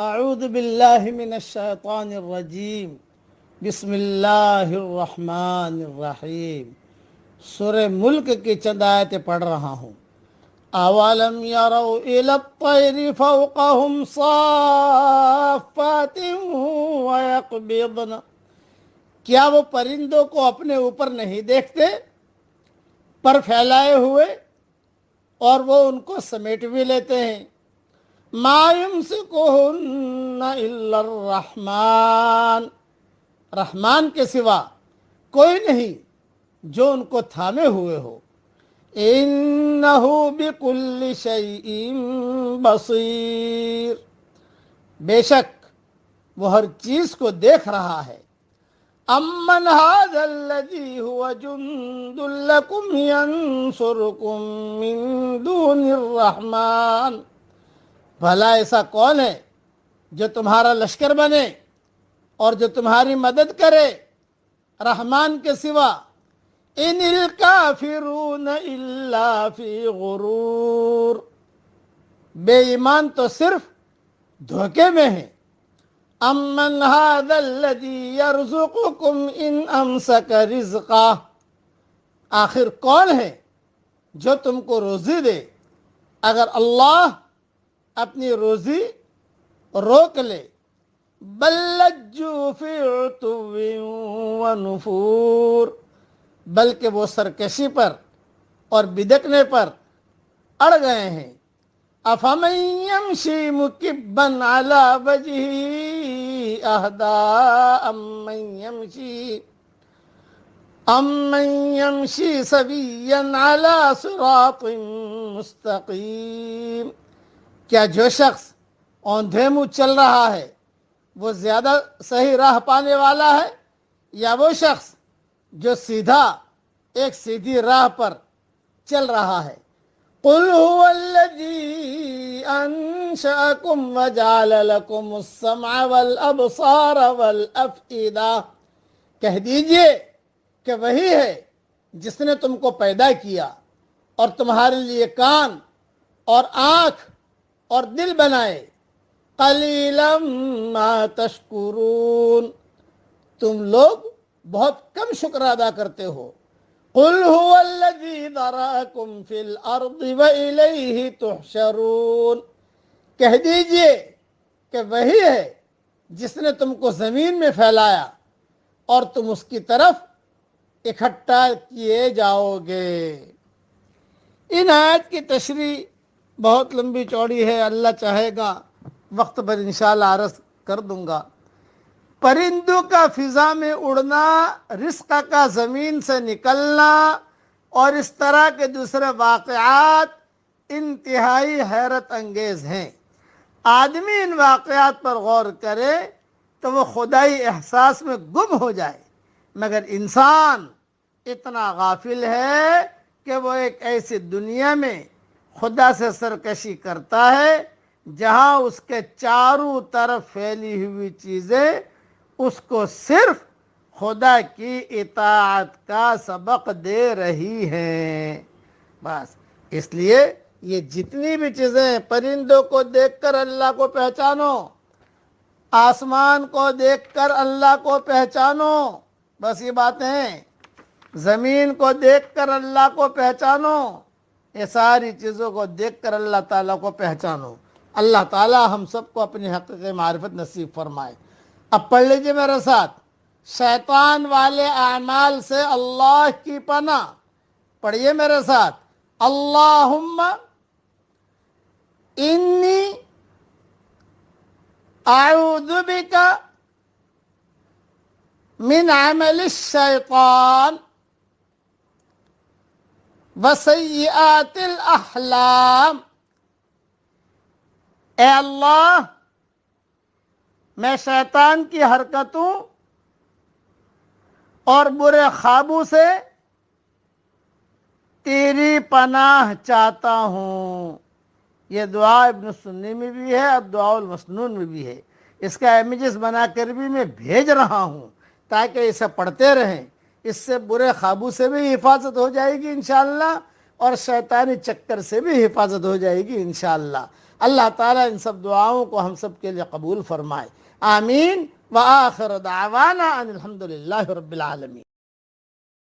اعوذ باللہ من الشیطان الرجیم بسم اللہ الرحمن الرحیم۔ سورہ ملک کی چند آیتیں پڑھ رہا ہوں۔ اولم یروا الی الطیر فوقہم صافات ویقبضن، کیا وہ پرندوں کو اپنے اوپر نہیں دیکھتے، پر پھیلائے ہوئے، اور وہ ان کو سمیٹ بھی لیتے ہیں۔ ما یمسکہن الا الرحمن، رحمان کے سوا کوئی نہیں جو ان کو تھامے ہوئے ہو۔ انہ بکل شیء بصیر، بے شک وہ ہر چیز کو دیکھ رہا ہے۔ امن ھذا الذی ھو جند لکم ینصرکم من دون الرحمن، بھلا ایسا کون ہے جو تمہارا لشکر بنے اور جو تمہاری مدد کرے رحمان کے سوا۔ ان الکافرون الا فی غرور، بے ایمان تو صرف دھوکے میں ہیں۔ امن ھذا الذی یرزقکم ان امسک رزقہ، آخر کون ہے جو تم کو روزی دے اگر اللہ اپنی روزی روک لے۔ بل لجوا فی عتو ونفور، بلکہ وہ سرکشی پر اور بدکنے پر اڑ گئے ہیں۔ افمن یمشی مکبا علی وجہہ اہدی امن یمشی سویا علی صراط مستقیم، کیا جو شخص اوندھے منہ چل رہا ہے وہ زیادہ صحیح راہ پانے والا ہے، یا وہ شخص جو سیدھا ایک سیدھی راہ پر چل رہا ہے؟ قل هو الذی انشأکم وجعل لکم السمع والابصار والافئدہ، کہہ دیجئے کہ وہی ہے جس نے تم کو پیدا کیا اور تمہارے لیے کان اور آنکھ اور دل بنائے۔ قلیلا ما تشکرون، تم لوگ بہت کم شکر ادا کرتے ہو۔ قل هو الذی ذرأکم فی الارض والیہ تحشرون، کہہ دیجئے کہ وہی ہے جس نے تم کو زمین میں پھیلایا اور تم اس کی طرف اکٹھا کیے جاؤ گے۔ ان آیت کی تشریح بہت لمبی چوڑی ہے، اللہ چاہے گا وقت پر انشاءاللہ عرض کر دوں گا۔ پرندوں کا فضا میں اڑنا، رزق کا زمین سے نکلنا اور اس طرح کے دوسرے واقعات انتہائی حیرت انگیز ہیں۔ آدمی ان واقعات پر غور کرے تو وہ خدائی احساس میں گم ہو جائے، مگر انسان اتنا غافل ہے کہ وہ ایک ایسی دنیا میں خدا سے سرکشی کرتا ہے جہاں اس کے چاروں طرف پھیلی ہوئی چیزیں اس کو صرف خدا کی اطاعت کا سبق دے رہی ہیں۔ بس اس لیے یہ جتنی بھی چیزیں، پرندوں کو دیکھ کر اللہ کو پہچانو، آسمان کو دیکھ کر اللہ کو پہچانو، بس یہ باتیں ہیں۔ زمین کو دیکھ کر اللہ کو پہچانو، یہ ساری چیزوں کو دیکھ کر اللہ تعالیٰ کو پہچانو۔ اللہ تعالیٰ ہم سب کو اپنی حقیقی معرفت نصیب فرمائے۔ اب پڑھ لیجئے میرے ساتھ، شیطان والے اعمال سے اللہ کی پناہ۔ پڑھیے میرے ساتھ، اللہم انی اعوذ بک من عمل الشیطان وسیئات الاحلام، اے اللہ میں شیطان کی حرکتوں اور برے خوابوں سے تیری پناہ چاہتا ہوں۔ یہ دعا ابن سنی میں بھی ہے اور دعا المسنون میں بھی ہے۔ اس کا امیجز بنا کر بھی میں بھیج رہا ہوں تاکہ اسے پڑھتے رہیں۔ اس سے برے خوابوں سے بھی حفاظت ہو جائے گی انشاءاللہ، اور شیطانی چکر سے بھی حفاظت ہو جائے گی انشاءاللہ۔ اللہ تعالیٰ ان سب دعاؤں کو ہم سب کے لیے قبول فرمائے. آمین. وآخر دعوانا ان الحمد للہ رب العالمین.